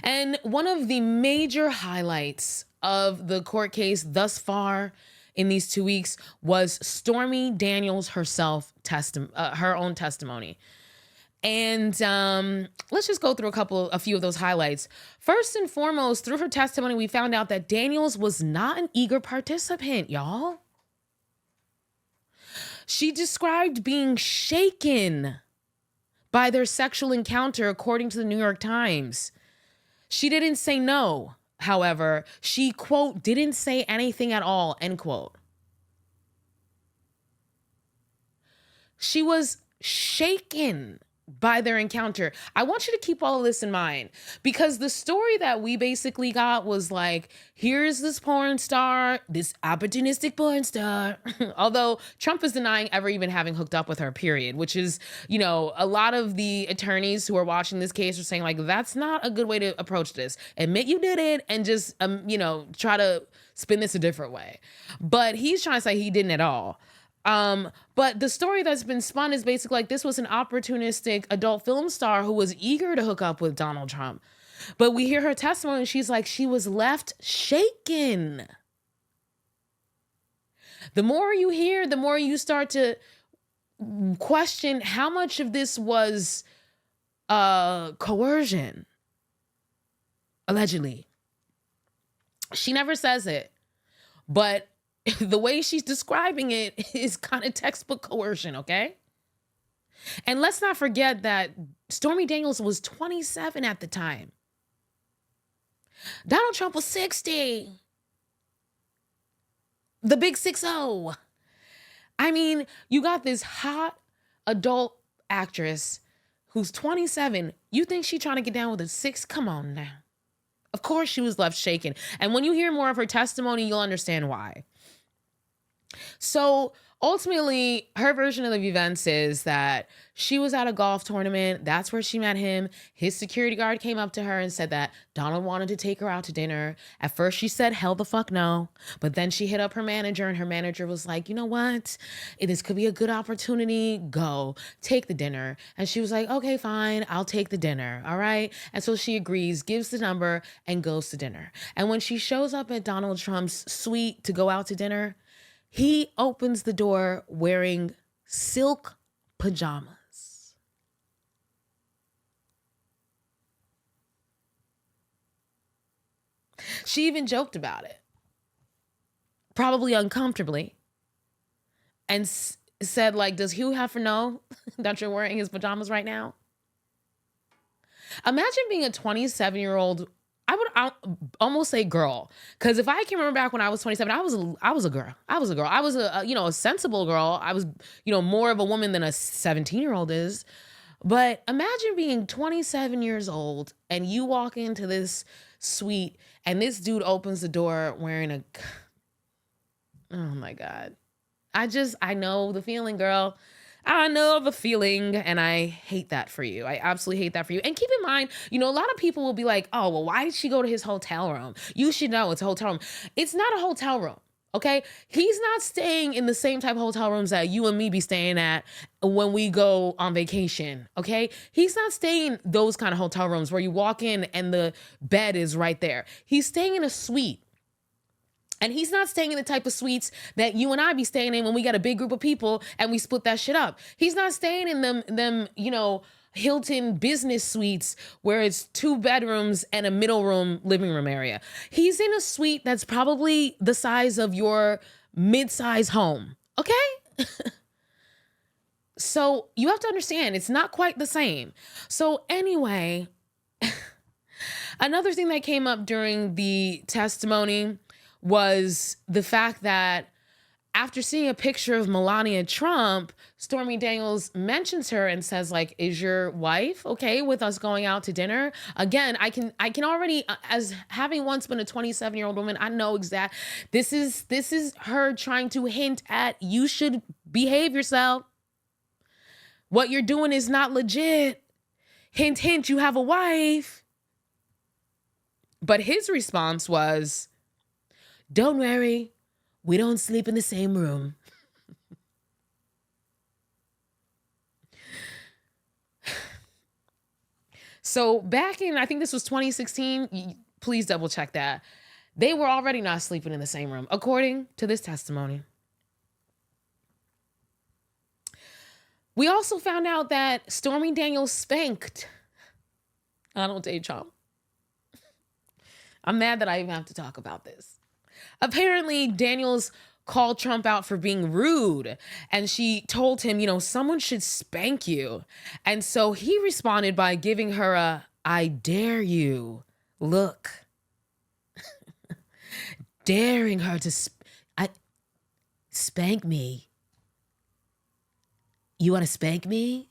And one of the major highlights of the court case thus far in these 2 weeks was Stormy Daniels herself, her own testimony. And let's just go through a few of those highlights. First and foremost, through her testimony, we found out that Daniels was not an eager participant, y'all. She described being shaken by their sexual encounter, according to the New York Times. She didn't say no, however. She, quote, didn't say anything at all, end quote. She was shaken by their encounter. I want you to keep all of this in mind, because the story that we basically got was like, here's this porn star, this opportunistic porn star. Although Trump is denying ever even having hooked up with her, period, which is, a lot of the attorneys who are watching this case are saying, like, that's not a good way to approach this. Admit you did it and just, try to spin this a different way. But he's trying to say he didn't at all. But the story that's been spun is basically like this was an opportunistic adult film star who was eager to hook up with Donald Trump. But we hear her testimony and she's like, she was left shaken. The more you hear, the more you start to question how much of this was coercion, allegedly. She never says it, but the way she's describing it is kind of textbook coercion, okay? And let's not forget that Stormy Daniels was 27 at the time. Donald Trump was 60. The big 6-0. I mean, you got this hot adult actress who's 27. You think she's trying to get down with a 6? Come on now. Of course she was left shaken. And when you hear more of her testimony, you'll understand why. So ultimately, her version of the events is that she was at a golf tournament. That's where she met him. His security guard came up to her and said that Donald wanted to take her out to dinner. At first, she said, hell the fuck no. But then she hit up her manager, and her manager was like, you know what? This could be a good opportunity. Go. Take the dinner. And she was like, okay, fine. I'll take the dinner. All right? And so she agrees, gives the number, and goes to dinner. And when she shows up at Donald Trump's suite to go out to dinner, he opens the door wearing silk pajamas. She even joked about it, probably uncomfortably, and said, like, does Hugh Hefner know that you're wearing his pajamas right now? Imagine being a 27-year-old. I would almost say girl, because if I can remember back when I was 27, I was a girl. I was a girl. I was a sensible girl. I was more of a woman than a 17-year-old is. But imagine being 27 years old and you walk into this suite and this dude opens the door wearing oh my God. I know the feeling, girl. I know the feeling, and I hate that for you. I absolutely hate that for you. And keep in mind, a lot of people will be like, oh, well, why did she go to his hotel room? You should know it's a hotel room. It's not a hotel room, okay? He's not staying in the same type of hotel rooms that you and me be staying at when we go on vacation, okay? He's not staying in those kind of hotel rooms where you walk in and the bed is right there. He's staying in a suite. And he's not staying in the type of suites that you and I be staying in when we got a big group of people and we split that shit up. He's not staying in them, Hilton business suites where it's 2 bedrooms and a middle room, living room area. He's in a suite that's probably the size of your mid-size home, okay? So you have to understand, it's not quite the same. So anyway, another thing that came up during the testimony was the fact that after seeing a picture of Melania Trump, Stormy Daniels mentions her and says, like, is your wife okay with us going out to dinner? Again, I can already, as having once been a 27-year-old woman, I know exact. This is her trying to hint at, you should behave yourself. What you're doing is not legit. Hint, hint, you have a wife. But his response was, don't worry, we don't sleep in the same room. So back in, I think this was 2016, please double check that. They were already not sleeping in the same room, according to this testimony. We also found out that Stormy Daniels spanked Donald J. Trump. I'm mad that I even have to talk about this. Apparently, Daniels called Trump out for being rude, and she told him, someone should spank you. And so he responded by giving her a "I dare you" look, daring her to spank me. You want to spank me?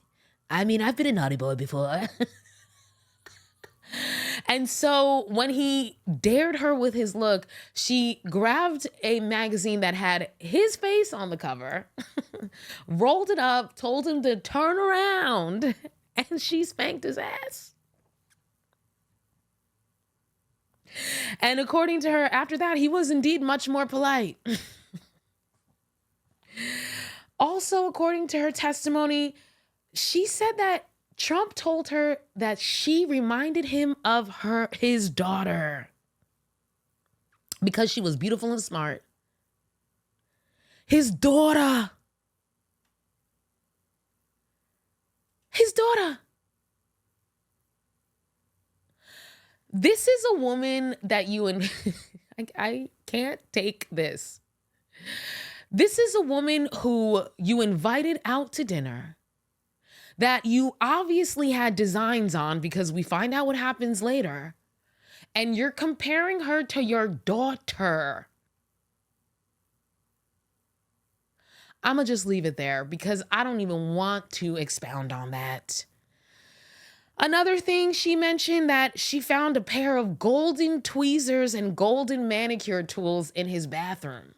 I mean, I've been a naughty boy before. And so when he dared her with his look, she grabbed a magazine that had his face on the cover, rolled it up, told him to turn around, and she spanked his ass. And according to her, after that, he was indeed much more polite. Also, according to her testimony, she said that Trump told her that she reminded him of his daughter because she was beautiful and smart. His daughter. His daughter. This is a woman that I can't take this. This is a woman who you invited out to dinner, that you obviously had designs on, because we find out what happens later, and you're comparing her to your daughter. I'm going to just leave it there because I don't even want to expound on that. Another thing she mentioned, that she found a pair of golden tweezers and golden manicure tools in his bathroom.